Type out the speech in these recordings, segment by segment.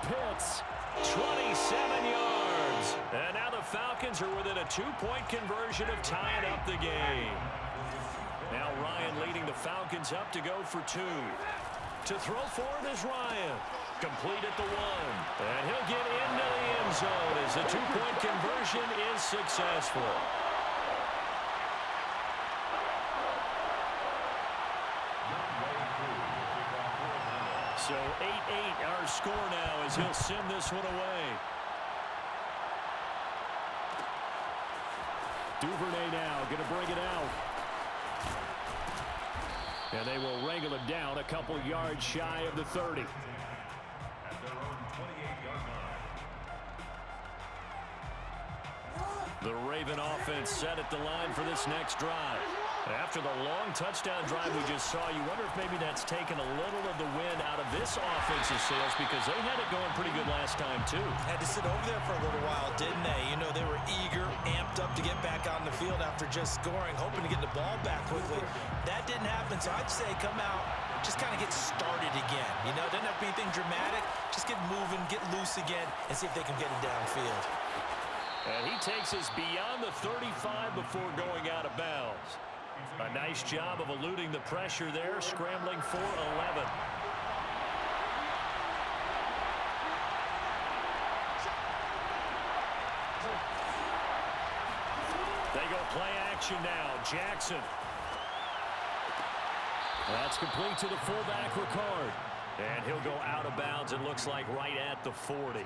hits. 27 yards. And now the Falcons are within a 2-point conversion of tying up the game. Now Ryan leading the Falcons up to go for 2. To throw for it is Ryan. Complete at the 1. And he'll get into the end zone as the 2-point conversion is successful. So 8-8 our score now as he'll send this one away. Duvernay now going to bring it out. And they will wrangle him down a couple yards shy of the 30. At their own 28-yard line. The Raven offense set at the line for this next drive. After the long touchdown drive we just saw, you wonder if maybe that's taken a little of the wind out of this offense's sails because they had it going pretty good last time too. Had to sit over there for a little while, didn't they? You know, they were eager, amped up to get back on the field after just scoring, hoping to get the ball back quickly. That didn't happen, so I'd say come out, just kind of get started again. You know, doesn't have to be anything dramatic. Just get moving, get loose again, and see if they can get it downfield. And he takes us beyond the 35 before going out of bounds. A nice job of eluding the pressure there, scrambling for 11. They go play action now. Jackson. That's complete to the fullback, Ricard. And he'll go out of bounds, it looks like, right at the 40.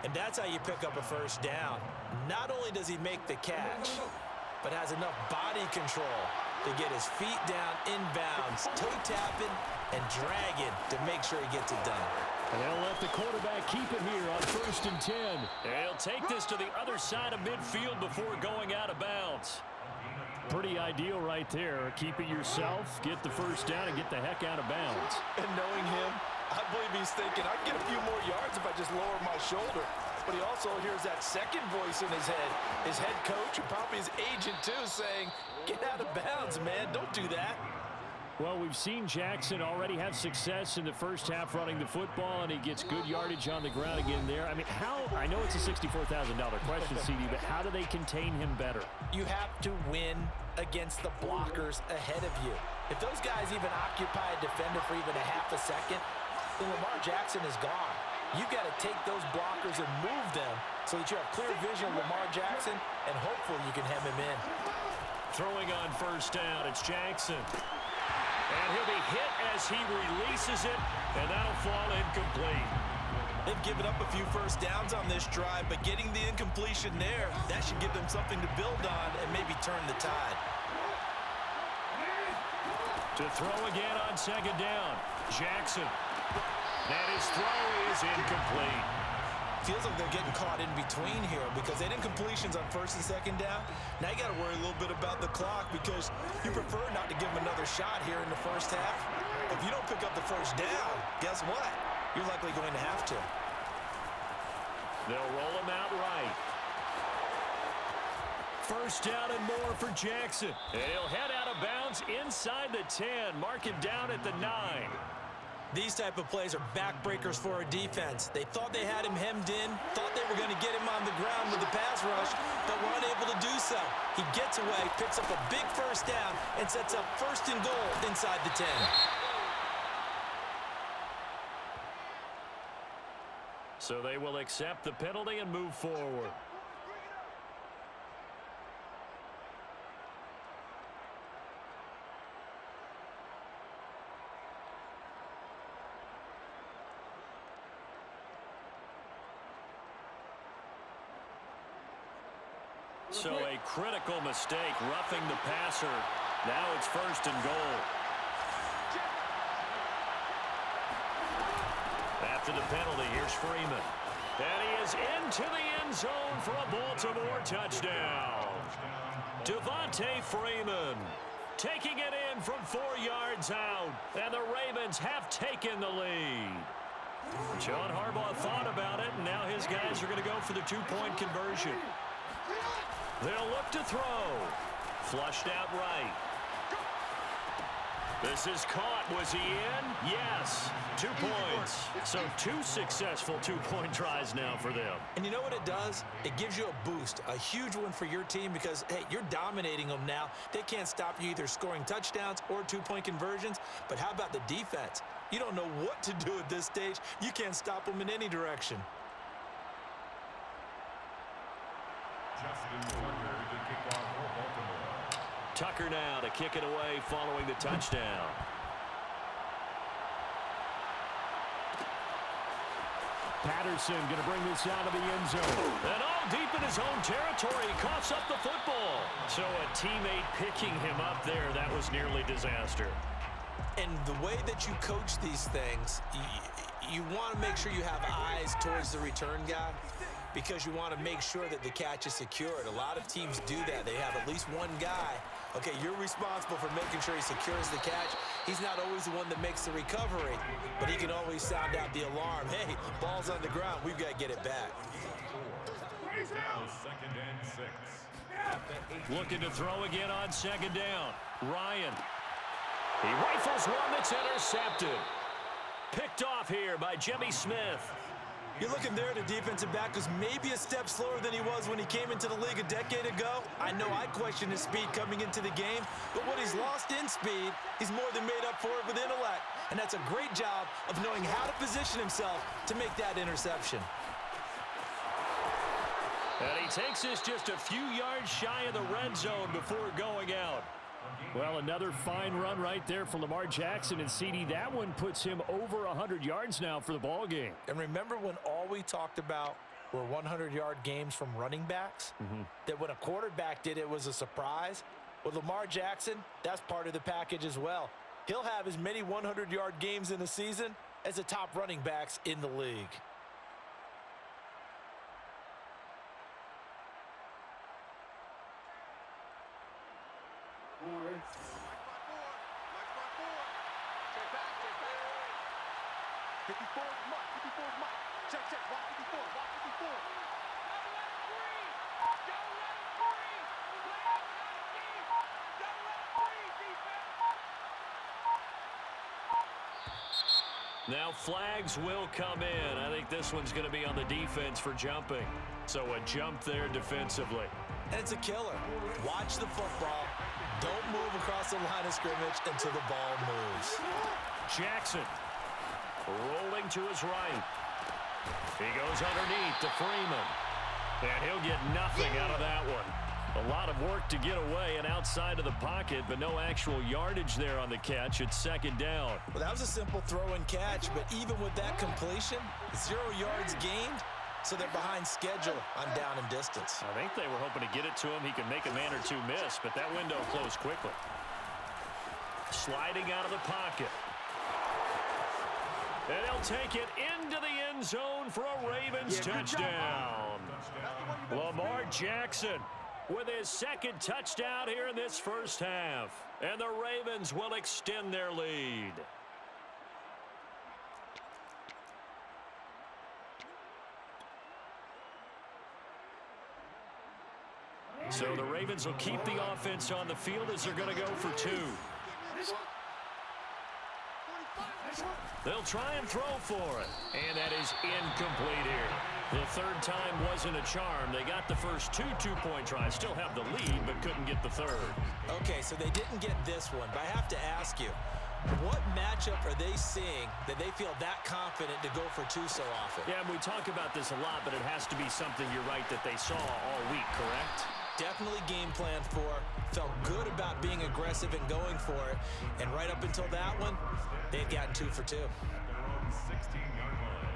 And that's how you pick up a first down. Not only does he make the catch, but has enough body control to get his feet down inbounds, toe tapping and dragging to make sure he gets it done. And they'll let the quarterback keep it here on 1st and 10. And he'll take this to the other side of midfield before going out of bounds. Pretty ideal right there. Keep it yourself, get the first down, and get the heck out of bounds. And knowing him, I believe he's thinking, I can get a few more yards if I just lower my shoulder. But he also hears that second voice in his head, his head coach and probably his agent too, saying, get out of bounds, man. Don't do that. Well, we've seen Jackson already have success in the first half running the football, and he gets good yardage on the ground again there. I mean, I know it's a $64,000 question, CD, but how do they contain him better? You have to win against the blockers ahead of you. If those guys even occupy a defender for even a half a second, then Lamar Jackson is gone. You've got to take those blockers and move them so that you have clear vision of Lamar Jackson, and hopefully you can hem him in. Throwing on first down, it's Jackson. And he'll be hit as he releases it, and that'll fall incomplete. They've given up a few first downs on this drive, but getting the incompletion there, that should give them something to build on and maybe turn the tide. To throw again on second down, Jackson. And his throw is incomplete. Feels like they're getting caught in between here because they didn't completions on first and second down. Now you got to worry a little bit about the clock because you prefer not to give them another shot here in the first half. If you don't pick up the first down, guess what? You're likely going to have to. They'll roll him out right. First down and more for Jackson. And he'll head out of bounds inside the 10. Mark him down at the 9. These type of plays are backbreakers for a defense. They thought they had him hemmed in, thought they were going to get him on the ground with the pass rush, but were unable to do so. He gets away, picks up a big first down, and sets up 1st and goal inside the 10. So they will accept the penalty and move forward. So a critical mistake, roughing the passer. Now it's 1st and goal. After the penalty, here's Freeman. And he is into the end zone for a Baltimore touchdown. Devontae Freeman taking it in from 4 yards out. And the Ravens have taken the lead. John Harbaugh thought about it, and now his guys are going to go for the 2-point conversion. They'll look to throw. Flushed out right. This is caught. Was he in? Yes. 2 points. So 2 successful two-point tries now for them. And you know what it does? It gives you a boost, a huge one for your team because, hey, you're dominating them now. They can't stop you either scoring touchdowns or two-point conversions. But how about the defense? You don't know what to do at this stage. You can't stop them in any direction. Justin Tucker to kick off for Baltimore. Tucker now to kick it away following the touchdown. Patterson going to bring this out of the end zone. And all deep in his own territory. He coughs up the football. So a teammate picking him up there, that was nearly disaster. And the way that you coach these things, you want to make sure you have eyes towards the return guy because you want to make sure that the catch is secured. A lot of teams do that. They have at least one guy. Okay, you're responsible for making sure he secures the catch. He's not always the one that makes the recovery, but he can always sound out the alarm. Hey, ball's on the ground. We've got to get it back. Now 2nd and 6. Looking to throw again on 2nd down. Ryan. He rifles one that's intercepted. Picked off here by Jimmy Smith. You're looking there at a defensive back who's maybe a step slower than he was when he came into the league a decade ago. I know I questioned his speed coming into the game, but what he's lost in speed, he's more than made up for it with intellect. And that's a great job of knowing how to position himself to make that interception. And he takes this just a few yards shy of the red zone before going out. Well, another fine run right there for Lamar Jackson and CD. That one puts him over 100 yards now for the ball game. And remember when all we talked about were 100-yard games from running backs? That when a quarterback did it was a surprise? With Lamar Jackson, that's part of the package as well. He'll have as many 100-yard games in a season as the top running backs in the league. Now flags will come in. I think this one's going to be on the defense for jumping. So a jump there defensively. And it's a killer. Watch the football. Don't move across the line of scrimmage until the ball moves. Jackson rolling to his right. He goes underneath to Freeman. And he'll get nothing out of that one. A lot of work to get away and outside of the pocket, but no actual yardage there on the catch. It's 2nd down. Well, that was a simple throw and catch, but even with that completion, 0 yards gained, so they're behind schedule on down and distance. I think they were hoping to get it to him. He could make a man or two miss, but that window closed quickly. Sliding out of the pocket. And he'll take it into the end zone for a Ravens touchdown. Lamar Jackson with his 2nd touchdown here in this first half. And the Ravens will extend their lead. So the Ravens will keep the offense on the field as they're going to go for 2. They'll try and throw for it. And that is incomplete here. The 3rd time wasn't a charm. They got the first 2 two-point tries. Still have the lead, but couldn't get the 3rd. Okay, so they didn't get this one, but I have to ask you, what matchup are they seeing that they feel that confident to go for 2 so often? Yeah, and we talk about this a lot, but it has to be something, you're right, that they saw all week, correct? Definitely game plan for, felt good about being aggressive and going for it, and right up until that one, they've gotten 2 for 2. At their own 16-yard line.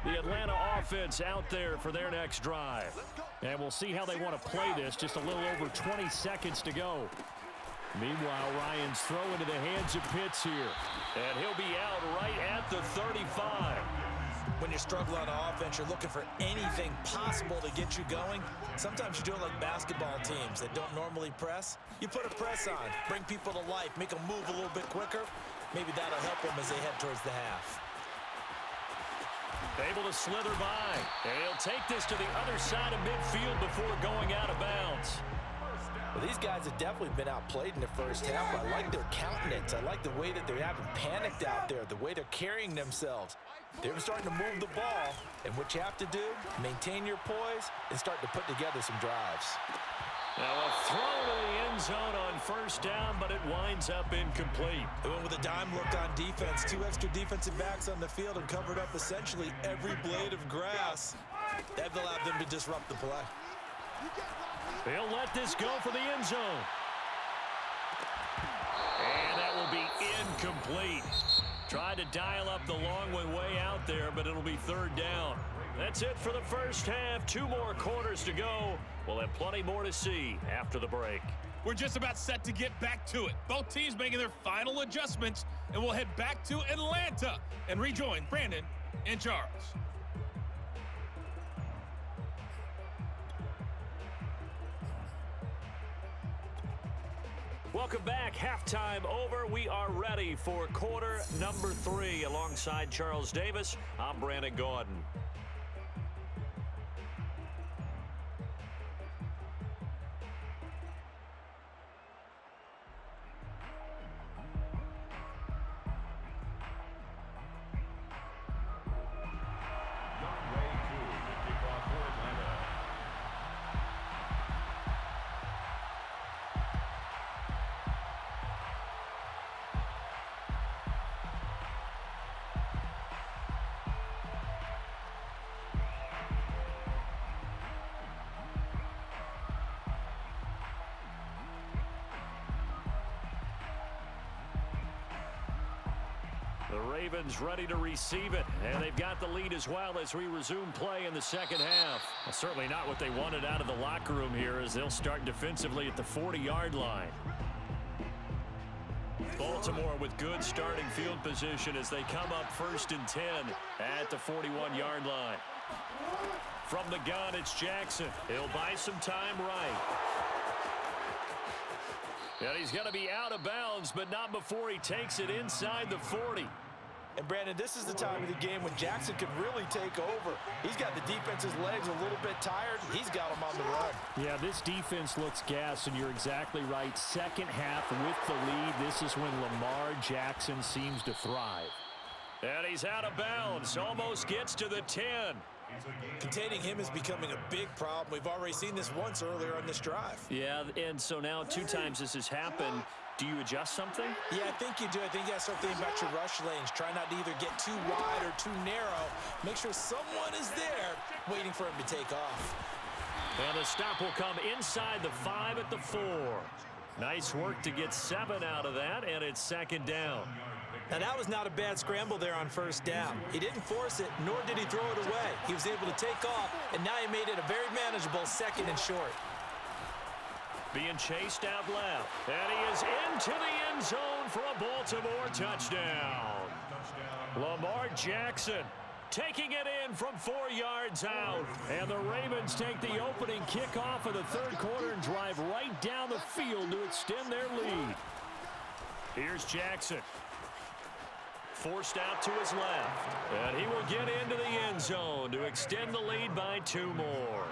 The Atlanta offense out there for their next drive. And we'll see how they want to play this. Just a little over 20 seconds to go. Meanwhile, Ryan's throw into the hands of Pitts here. And he'll be out right at the 35. When you're struggling on offense, you're looking for anything possible to get you going. Sometimes you do it like basketball teams that don't normally press. You put a press on, bring people to life, make them move a little bit quicker. Maybe that'll help them as they head towards the half. Able to slither by. And he'll take this to the other side of midfield before going out of bounds. Well, these guys have definitely been outplayed in the first half. I like their countenance. I like the way that they haven't panicked out there, the way they're carrying themselves. They're starting to move the ball, and what you have to do, maintain your poise and start to put together some drives. Now a throw to the end zone on first down, but it winds up incomplete. They went with a dime look on defense. 2 extra defensive backs on the field and covered up essentially every blade of grass. That allowed them to disrupt the play. They'll let this go for the end zone. And that will be incomplete. Tried to dial up the long way out there, but it'll be third down. That's it for the first half. 2 more quarters to go. We'll have plenty more to see after the break. We're just about set to get back to it. Both teams making their final adjustments, and we'll head back to Atlanta and rejoin Brandon and Charles. Welcome back. Halftime over. We are ready for quarter number 3. Alongside Charles Davis, I'm Brandon Gaudin. The Ravens ready to receive it, and they've got the lead as well as we resume play in the second half. Well, certainly not what they wanted out of the locker room here, as they'll start defensively at the 40-yard line. Baltimore with good starting field position as they come up 1st and 10 at the 41-yard line. From the gun, it's Jackson. He'll buy some time right. And he's going to be out of bounds, but not before he takes it inside the 40. And, Brandon, this is the time of the game when Jackson could really take over. He's got the defense's legs a little bit tired. He's got them on the run. Yeah, this defense looks gassed, and you're exactly right. Second half with the lead, this is when Lamar Jackson seems to thrive. And he's out of bounds. Almost gets to the 10. Containing him is becoming a big problem. We've already seen this once earlier on this drive. Yeah, and so now 2 times this has happened. Do you adjust something? Yeah, I think you do. I think you got to start thinking about your rush lanes. Try not to either get too wide or too narrow. Make sure someone is there waiting for him to take off. And the stop will come inside the 5 at the 4. Nice work to get 7 out of that, and it's second down. Now, that was not a bad scramble there on first down. He didn't force it, nor did he throw it away. He was able to take off, and now he made it a very manageable 2nd and short. Being chased out left. And he is into the end zone for a Baltimore touchdown. Lamar Jackson taking it in from 4 yards out. And the Ravens take the opening kickoff of the 3rd quarter and drive right down the field to extend their lead. Here's Jackson. Forced out to his left. And he will get into the end zone to extend the lead by 2 more.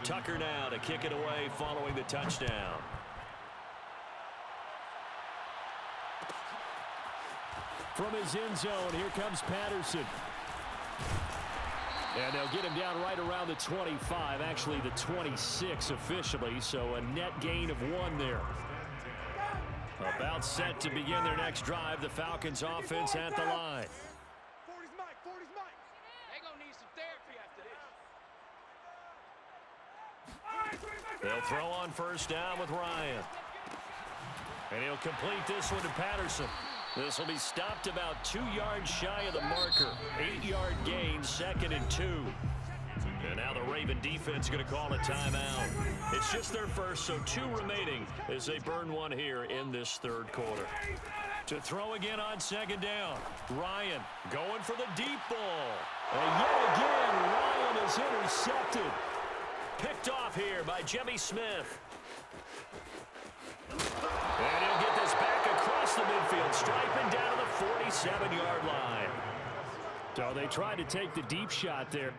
Tucker now to kick it away following the touchdown. From his end zone, here comes Patterson. And they'll get him down right around the 25, actually the 26 officially, so a net gain of 1 there. About set to begin their next drive, the Falcons offense at the line. 40's Mike, 40's Mike. They're going to need some therapy after this. They'll throw on first down with Ryan. And he'll complete this one to Patterson. This will be stopped about 2 yards shy of the marker. 8-yard gain, 2nd and 2. And now the Raven defense going to call a timeout. It's just their first, so 2 remaining as they burn 1 here in this 3rd quarter. To throw again on 2nd down. Ryan going for the deep ball. And yet again, Ryan is intercepted. Picked off here by Jimmy Smith. And he'll get this back across the midfield, striping down to the 47-yard line. So they tried to take the deep shot there.